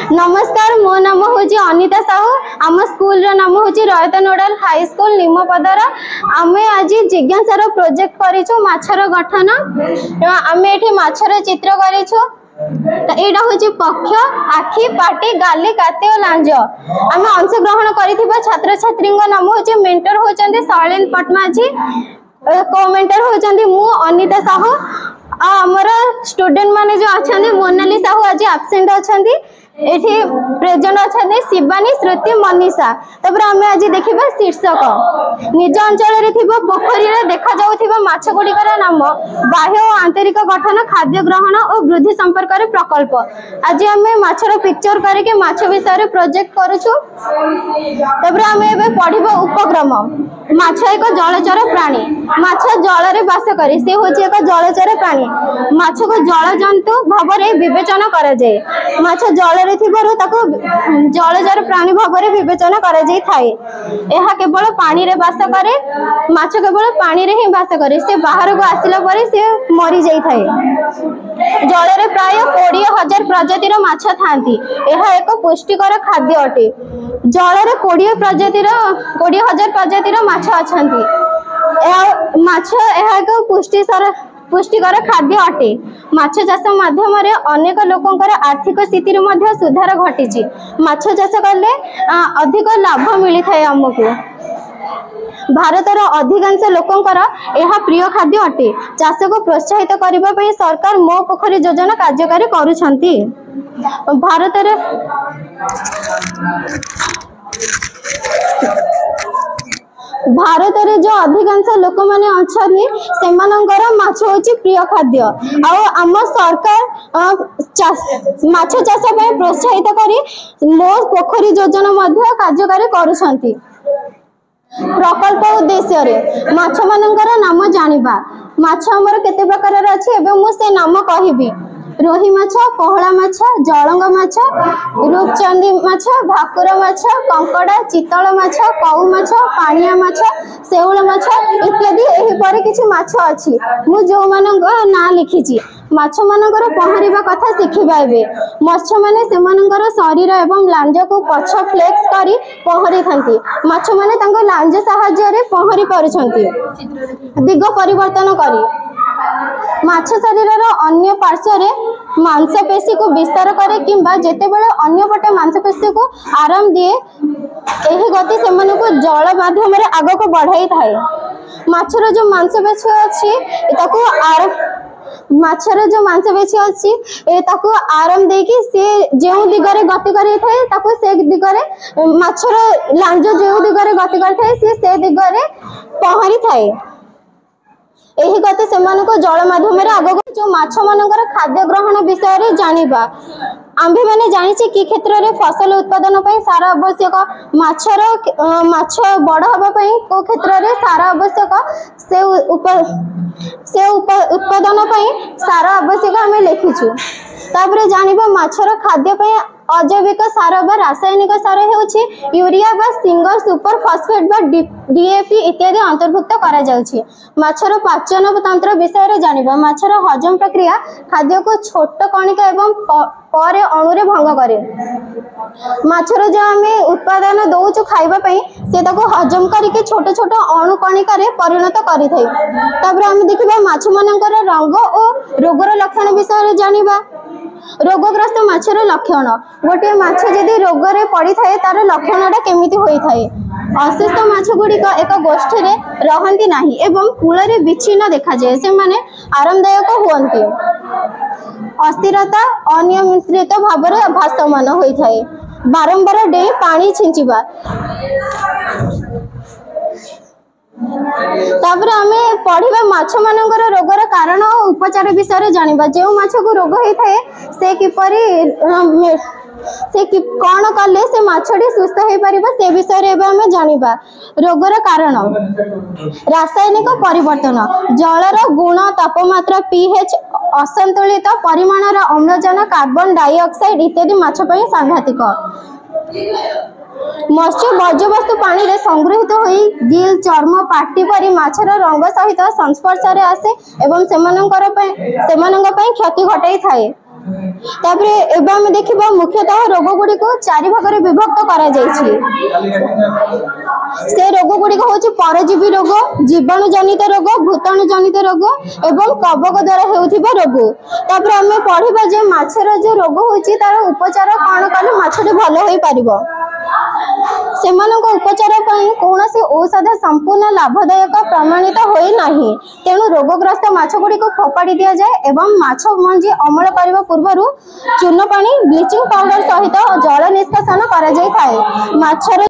नमस्कार, मो नाम हूँ अनिता साहू। आम स्कूल नाम हूँ रयत नोडाल हाई स्कूल निमपदर। आम आज जिज्ञासार प्रोजेक्ट करिछु माछर गठन। आम एठी माछर चित्र करिछु। एटा हूँ पक्ष, आखि, पाटी, गाली, काते और लांज। आम अंशग्रहण करिथिबा छात्र छात्री नाम हूँ मेंटर होचंदी शैलेंद्र पटमाझी, को मेंटर होचंदी मु अनिता साहू। आमर स्टूडेंट माने जो अच्छा मोनाली साहू आज एब्सेंट अच्छा एठी प्रेजेंट अच्छा शिवानी, श्रुति, मनीषा। तब आम आज देखा शीर्षक निज अंचल पोखरी में देखा जाउथिबा माछ गुड़िकर नाम, बाह्य और आंतरिक गठन, खाद्य ग्रहण और वृद्धि संपर्क प्रकल्प। आज आम माछर पिक्चर करके माछ विषय प्रोजेक्ट करूछु। तब आम एबे पढ़िबा उपक्रम। माछ एक जलचर प्राणी। माछ जल रे बास करे, से होची एक जलचर प्राणी। माछ को जल जंतु भाव में विवेचना करा जाए। माछ जल रे थिबारु ताको जलचर प्राणी भाव में विवेचना करा जाय थाए। एहा केवल पानी रे बास करे। माछ केवल पानी रे ही बास करे, से बाहर को आसिला परे से मरी जाय थाए। जल रे प्राय 20,000 प्रजातिर माछ थांती। एहा एक पुष्टिकर खाद्य अटे। जल रे 20,000 प्रजातिर माछ अछंती। माछ एहा एक पुष्टिकर खाद्य अटे। माछ चाष माध्यम अनेक लोकंकर आर्थिक स्थिति सुधार घटी। माछ चाष कले अधिक लाभ मिलता है आमको। भारतर अधिकांश लोकंकर यह प्रिय खाद्य अटे। चाष को प्रोत्साहित करने सरकार मो पोखरी योजना कार्यकारी करुछंती। भारत रे जो अधिकांश लोक माने अछनी सेमानंकर माछ होची प्रिय खाद्य। आम सरकार माछ चाष पे प्रोत्साहित करी मो पोखरी योजना मध्य कार्यकारी करुछंती। प्रकल्प उद्देश्य रे माछ मानंकर नाम जानिबा। माछ हमर केते प्रकार रे अछि एबे मु से नाम कहिबी। रोही माछ, पहला माछ, जलंग माछ, रूपचंदी माछ, भाकुर माछ, कंकड़ा, चितल माछ, कौ माछ, पानिया माछ, सेउल माछ इत्यादि एही पर किछि माछ अछि। मु जो मानक ना लिखिछि। माछ मानकर पहरिबा कथा शिखिबा एबे। मत्स्य माने सेमानकर शरीर एवं लांज को पछ फ्लेक्स करी पहरि थांती। माछ माने तांको लांज सहाय्य रे पहरि पारुछंती दिग परिवर्तन करी। माछ शरीर अन्य पार्श्व रे मांसपेशी को विस्तार करे किंबा जेते बेले अन्य पटे मांसपेशी को आराम दिए। एही गति सेमाने को जल माध्यम रे आगो को बढ़ाई थाए। माछर जो मांसपेशी अछि ताको माछर जो मांसपेशी अछि ताको आराम देकी से जेउ दिगरे गति करि थाए ताको से दिगरे माछर लांज जेउ दिगरे गति करि थाए से दिगरे पहरि थाए। एही गति सेमानको जल माध्यम रे आगो जो माछ मानकर खाद्य ग्रहण विषय रे जानिबा। आंबे माने जानिछि कि क्षेत्र रे फसल उत्पादन पई सार आवश्यक। माछ बड़ हबा पई को क्षेत्र रे सार आवश्यक। से उत्पादन पई सार आवश्यक हमें लिखिछु। तापरे जानिबा माछर खाद्य पई अजैविक सार बा रासायनिक सार हेउछि यूरिया बा सिंगल सुपर फॉस्फेट बा डीएपी इत्यादि अंतर्भुक्त करा जाउछि। माछर पाचन तंत्र विषय रे जानिबा। माछर हजम प्रक्रिया खाद्य को छोट कणिका एवं पर अणु रे भंग करे। माछर जो आमे उत्पादन दउछु खाइबा पई से ताको हजम करके छोट छोट अणु कणिका रे परिणत करि थाई। तापर आमे देखिबा माछ मानकर रंग और रोगर लक्षण विषय रे जानिबा। रोगग्रस्त माछर लक्षण। गोटे माछ यदि रोग रे पड़ी थाए तार लक्षणटा केमिति होई थाए। अସୁସ୍ଥ माछ गुड़िक एक गोष्ठी रे रहंती नाही एवं कूल रे विच्छिन्न देखा जाए। से माने आरामदायक हुअंती। अस्थिरता अनियमित भाव रे भासमान होई थाए। बारंबार डे पानी छिंचिबा। तापर आमे पढ़िबा माछ मानकर रोगर कारण और उपचार विषय जानिबा। जो माछ को रोग होई थाए से किपरि कौन कले से माछटी सुस्थ हो पार से विषय रे आमे जानिबा। रोगर कारण रासायनिक परिवर्तन, जलर गुण, तापमात्रा, पीएच, असंतुलित परिमाणर अम्लजान, कार्बन डाइऑक्साइड इत्यादि माछ पई सांघातिक। मत्स्य वर्ज्यवस्तु पानी रे संग्रहित होई गिल, चर्म, पाटी परी माछर रंग सहित संस्पर्श रे आसे एवं सेमानंक पई क्षति घटाई थाए। तापरे एबे हम देखिबा मुख्यतः रोग गुडी को चारि भागरे विभक्त करा जायछि। से रोग गुडी को होछि परजीवी रोग, जीवाणु जनित रोग, भूताणु जनित रोग एवं कवक द्वारा हेउथिबा रोग। तापरे हम पढिबा जे माछर जे रोग होछि तार उपचार कोन कले माछटे भलो होई परिबो। सेमानक उपचार पई कोनोसी औषध संपूर्ण लाभदायक प्रमाणित होई नाही। तेणु रोगग्रस्त माछ गुडी को फोपाडी दिया जाए एवं माछ मंजी अमल करबा पूर्वरु चूर्ण पानी ब्लीचिंग पाउडर सहित जल निष्कासन करा जाय थाए। माछर